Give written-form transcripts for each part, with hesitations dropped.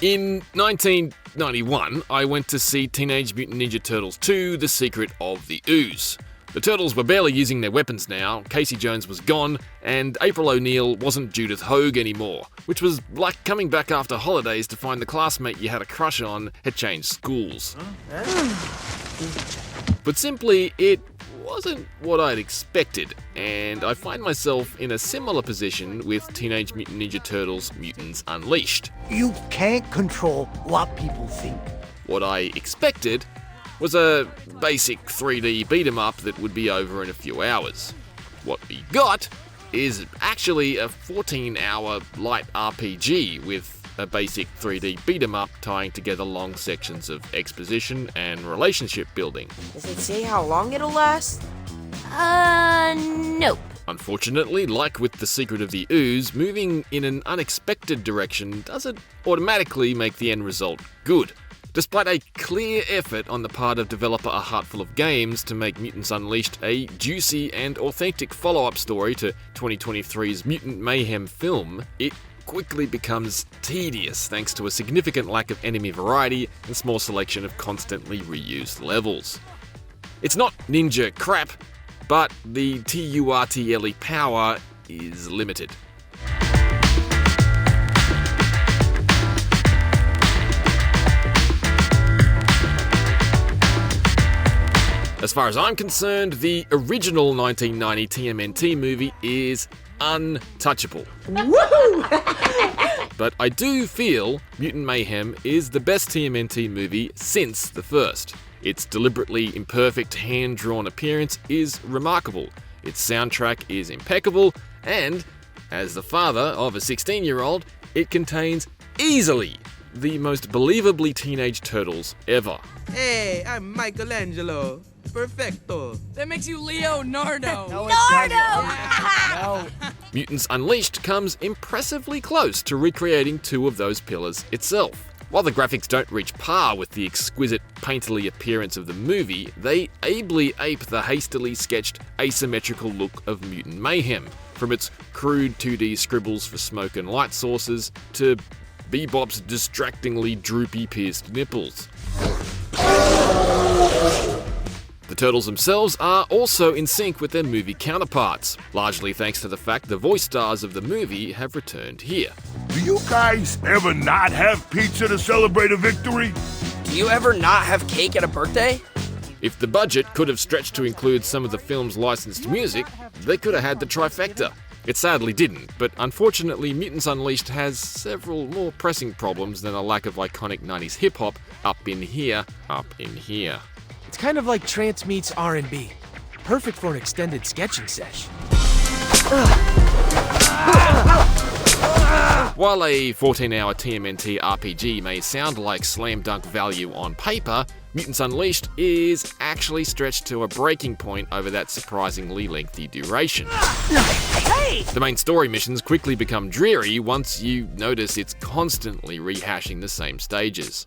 In 1991, I went to see Teenage Mutant Ninja Turtles 2: The Secret of the Ooze. The Turtles were barely using their weapons now, Casey Jones was gone, and April O'Neil wasn't Judith Hogue anymore, which was like coming back after holidays to find the classmate you had a crush on had changed schools. But simply, it wasn't what I'd expected, and I find myself in a similar position with Teenage Mutant Ninja Turtles Mutants Unleashed. You can't control what people think. What I expected was a basic 3D beat-em-up that would be over in a few hours. What we got is actually a 14-hour light RPG with a basic 3D beat-em-up tying together long sections of exposition and relationship building. Does it say how long it'll last? Nope. Unfortunately, like with The Secret of the Ooze, moving in an unexpected direction doesn't automatically make the end result good. Despite a clear effort on the part of developer A Heartful of Games to make Mutants Unleashed a juicy and authentic follow-up story to 2023's Mutant Mayhem film, it quickly becomes tedious thanks to a significant lack of enemy variety and small selection of constantly reused levels. It's not ninja crap, but the TURTLE power is limited. As far as I'm concerned, the original 1990 TMNT movie is untouchable. But I do feel Mutant Mayhem is the best TMNT movie since the first. Its deliberately imperfect hand-drawn appearance is remarkable, its soundtrack is impeccable, and, as the father of a 16-year-old, it contains easily the most believably teenage turtles ever. Hey, I'm Michelangelo. Perfecto. That makes you Leonardo. No. Mutants Unleashed comes impressively close to recreating two of those pillars itself. While the graphics don't reach par with the exquisite painterly appearance of the movie, they ably ape the hastily sketched asymmetrical look of Mutant Mayhem, from its crude 2D scribbles for smoke and light sources to Bebop's distractingly droopy pierced nipples. The Turtles themselves are also in sync with their movie counterparts, largely thanks to the fact the voice stars of the movie have returned here. Do you guys ever not have pizza to celebrate a victory? Do you ever not have cake at a birthday? If the budget could have stretched to include some of the film's licensed music, they could have had the trifecta. It sadly didn't, but unfortunately Mutants Unleashed has several more pressing problems than a lack of iconic 90s hip-hop up in here. It's kind of like trance meets R&B. Perfect for an extended sketching sesh. While a 14-hour TMNT RPG may sound like slam dunk value on paper, Mutants Unleashed is actually stretched to a breaking point over that surprisingly lengthy duration. The main story missions quickly become dreary once you notice it's constantly rehashing the same stages.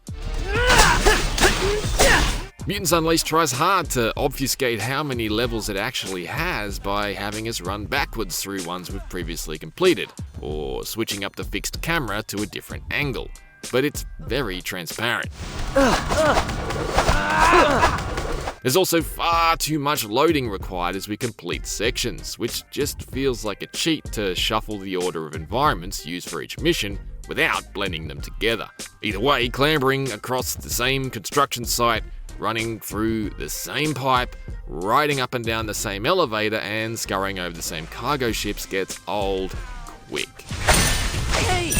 Mutants Unleashed tries hard to obfuscate how many levels it actually has by having us run backwards through ones we've previously completed, or switching up the fixed camera to a different angle. But it's very transparent. There's also far too much loading required as we complete sections, which just feels like a cheat to shuffle the order of environments used for each mission without blending them together. Either way, clambering across the same construction site, running through the same pipe, riding up and down the same elevator, and scurrying over the same cargo ships gets old quick. Hey!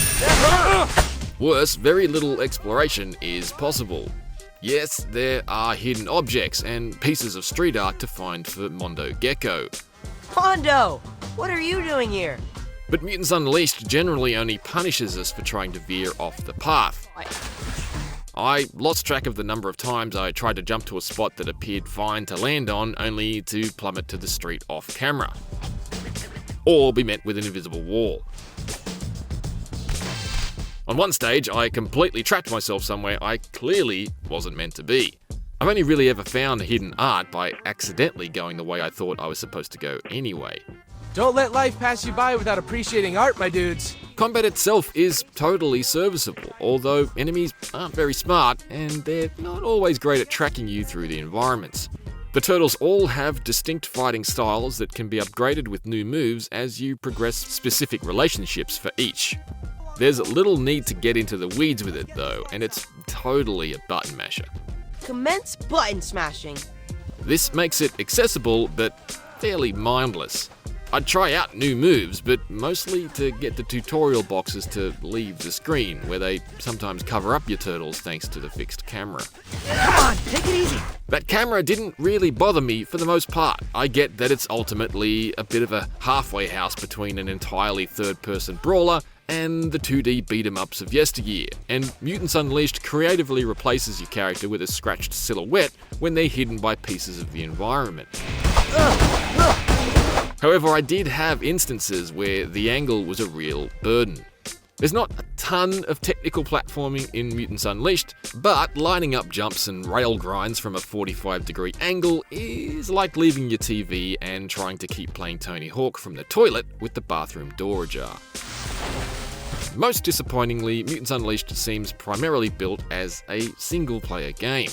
Worse, very little exploration is possible. Yes, there are hidden objects and pieces of street art to find for Mondo Gecko. Mondo, what are you doing here? But Mutants Unleashed generally only punishes us for trying to veer off the path. I lost track of the number of times I tried to jump to a spot that appeared fine to land on, only to plummet to the street off camera, or be met with an invisible wall. On one stage, I completely trapped myself somewhere I clearly wasn't meant to be. I've only really ever found hidden art by accidentally going the way I thought I was supposed to go anyway. Don't let life pass you by without appreciating art, my dudes. Combat itself is totally serviceable, although enemies aren't very smart and they're not always great at tracking you through the environments. The turtles all have distinct fighting styles that can be upgraded with new moves as you progress specific relationships for each. There's little need to get into the weeds with it though, and it's totally a button masher. Commence button smashing. This makes it accessible but fairly mindless. I'd try out new moves, but mostly to get the tutorial boxes to leave the screen, where they sometimes cover up your turtles thanks to the fixed camera. Come on, take it easy. That camera didn't really bother me for the most part. I get that it's ultimately a bit of a halfway house between an entirely third-person brawler and the 2D beat-em-ups of yesteryear, and Mutants Unleashed creatively replaces your character with a scratched silhouette when they're hidden by pieces of the environment. However, I did have instances where the angle was a real burden. There's not a ton of technical platforming in Mutants Unleashed, but lining up jumps and rail grinds from a 45-degree angle is like leaving your TV and trying to keep playing Tony Hawk from the toilet with the bathroom door ajar. Most disappointingly, Mutants Unleashed seems primarily built as a single-player game.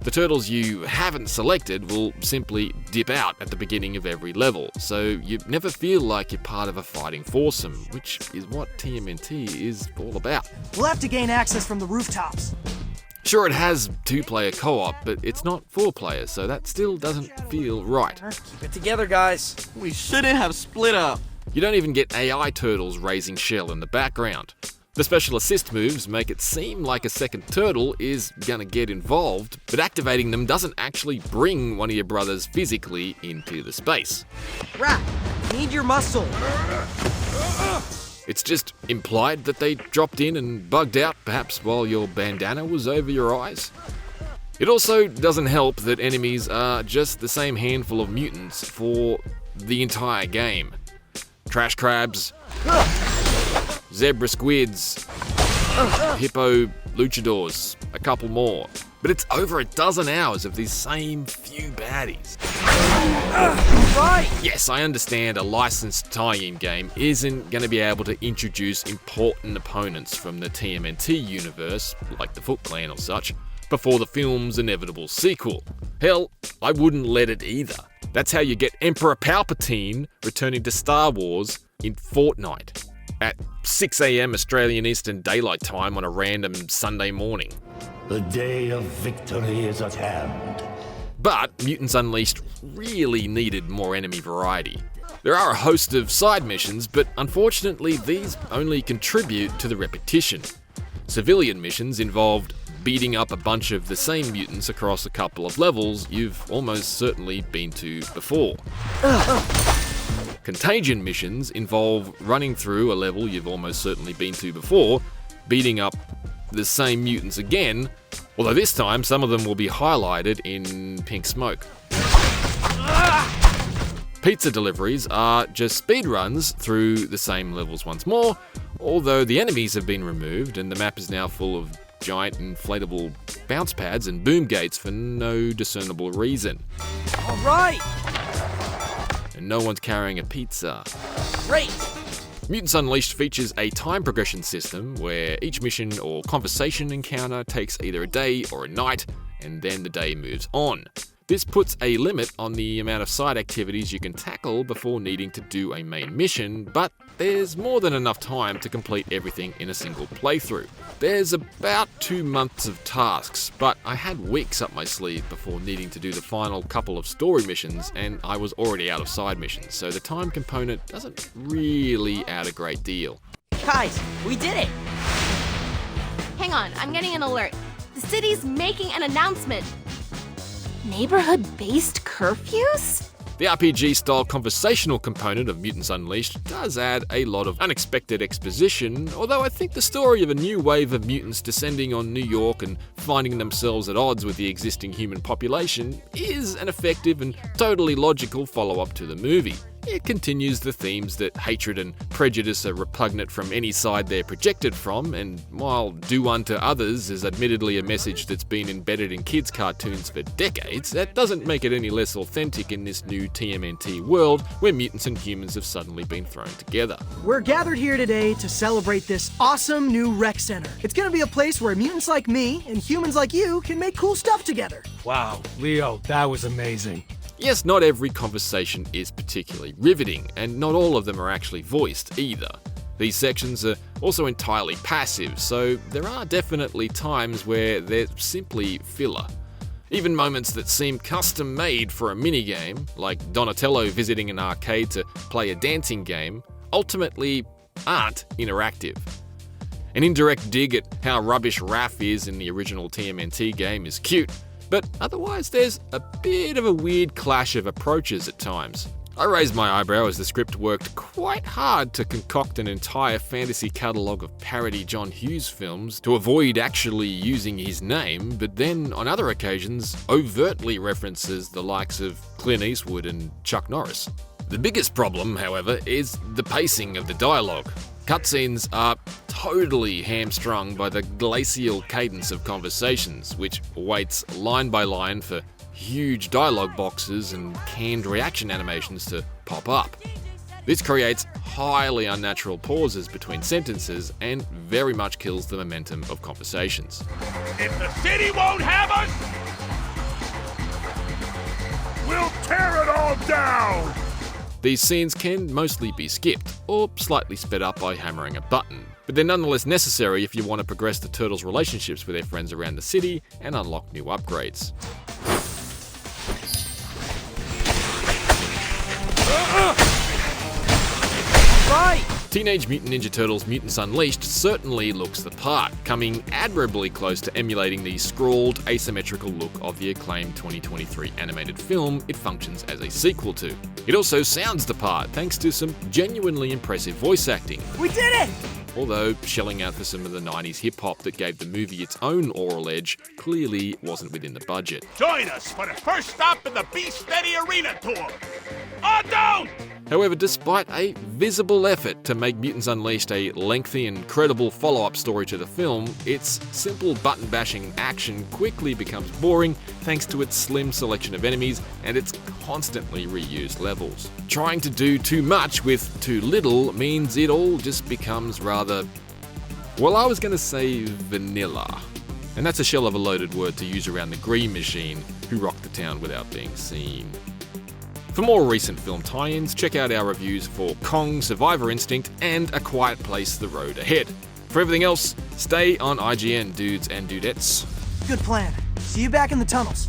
The turtles you haven't selected will simply dip out at the beginning of every level, so you never feel like you're part of a fighting foursome, which is what TMNT is all about. We'll have to gain access from the rooftops. Sure, it has 2-player co-op, but it's not 4-player, so that still doesn't feel right. Keep it together, guys. We shouldn't have split up. You don't even get AI turtles raising shell in the background. The special assist moves make it seem like a second turtle is gonna get involved, but activating them doesn't actually bring one of your brothers physically into the space. Rat, need your muscle. It's just implied that they dropped in and bugged out, perhaps while your bandana was over your eyes. It also doesn't help that enemies are just the same handful of mutants for the entire game. Trash crabs, zebra squids, hippo luchadors, a couple more. But it's over a dozen hours of these same few baddies. Right. Yes, I understand a licensed tie-in game isn't going to be able to introduce important opponents from the TMNT universe, like the Foot Clan or such, before the film's inevitable sequel. Hell, I wouldn't let it either. That's how you get Emperor Palpatine returning to Star Wars in Fortnite at 6 AM Australian Eastern Daylight Time on a random Sunday morning. The day of victory is at hand. But Mutants Unleashed really needed more enemy variety. There are a host of side missions, but unfortunately these only contribute to the repetition. Civilian missions involved beating up a bunch of the same mutants across a couple of levels you've almost certainly been to before. Contagion missions involve running through a level you've almost certainly been to before, beating up the same mutants again, although this time some of them will be highlighted in pink smoke. Pizza deliveries are just speedruns through the same levels once more, although the enemies have been removed and the map is now full of giant inflatable bounce pads and boom gates for no discernible reason. All right. And no one's carrying a pizza. Great. Mutants Unleashed features a time progression system where each mission or conversation encounter takes either a day or a night, and then the day moves on. This puts a limit on the amount of side activities you can tackle before needing to do a main mission, but there's more than enough time to complete everything in a single playthrough. There's about 2 months of tasks, but I had weeks up my sleeve before needing to do the final couple of story missions, and I was already out of side missions, so the time component doesn't really add a great deal. Guys, we did it. Hang on, I'm getting an alert. The city's making an announcement. Neighborhood-based curfews? The RPG-style conversational component of Mutants Unleashed does add a lot of unexpected exposition, although I think the story of a new wave of mutants descending on New York and finding themselves at odds with the existing human population is an effective and totally logical follow-up to the movie. it continues the themes that hatred and prejudice are repugnant from any side they're projected from, and while do unto others is admittedly a message that's been embedded in kids' cartoons for decades, that doesn't make it any less authentic in this new TMNT world where mutants and humans have suddenly been thrown together. We're gathered here today to celebrate this awesome new rec center. It's gonna be a place where mutants like me and humans like you can make cool stuff together. Wow, Leo, that was amazing. Yes, not every conversation is particularly riveting, and not all of them are actually voiced either. These sections are also entirely passive, so there are definitely times where they're simply filler. Even moments that seem custom made for a minigame, like Donatello visiting an arcade to play a dancing game, ultimately aren't interactive. An indirect dig at how rubbish Raph is in the original TMNT game is cute, but otherwise there's a bit of a weird clash of approaches at times. I raised my eyebrow as the script worked quite hard to concoct an entire fantasy catalogue of parody John Hughes films to avoid actually using his name, but then on other occasions overtly references the likes of Clint Eastwood and Chuck Norris. The biggest problem, however, is the pacing of the dialogue. Cutscenes are totally hamstrung by the glacial cadence of conversations, which waits line by line for huge dialogue boxes and canned reaction animations to pop up. This creates highly unnatural pauses between sentences and very much kills the momentum of conversations. If the city won't have us, we'll tear it all down! These scenes can mostly be skipped, or slightly sped up by hammering a button, but they're nonetheless necessary if you want to progress the Turtles' relationships with their friends around the city and unlock new upgrades. Right! Teenage Mutant Ninja Turtles Mutants Unleashed certainly looks the part, coming admirably close to emulating the scrawled, asymmetrical look of the acclaimed 2023 animated film it functions as a sequel to. It also sounds the part thanks to some genuinely impressive voice acting, We did it! although shelling out for some of the 90s hip-hop that gave the movie its own aural edge clearly wasn't within the budget. Join us for the first stop in the Be Steady Arena Tour! On down! However, despite a visible effort to make Mutants Unleashed a lengthy and credible follow-up story to the film, its simple button-bashing action quickly becomes boring thanks to its slim selection of enemies and its constantly reused levels. Trying to do too much with too little means it all just becomes rather, well, I was going to say vanilla. And that's a shell of a loaded word to use around the Green Machine, who rocked the town without being seen. For more recent film tie-ins, check out our reviews for Kong, Survivor Instinct, and A Quiet Place: The Road Ahead. For everything else, stay on IGN, dudes and dudettes. Good plan. See you back in the tunnels.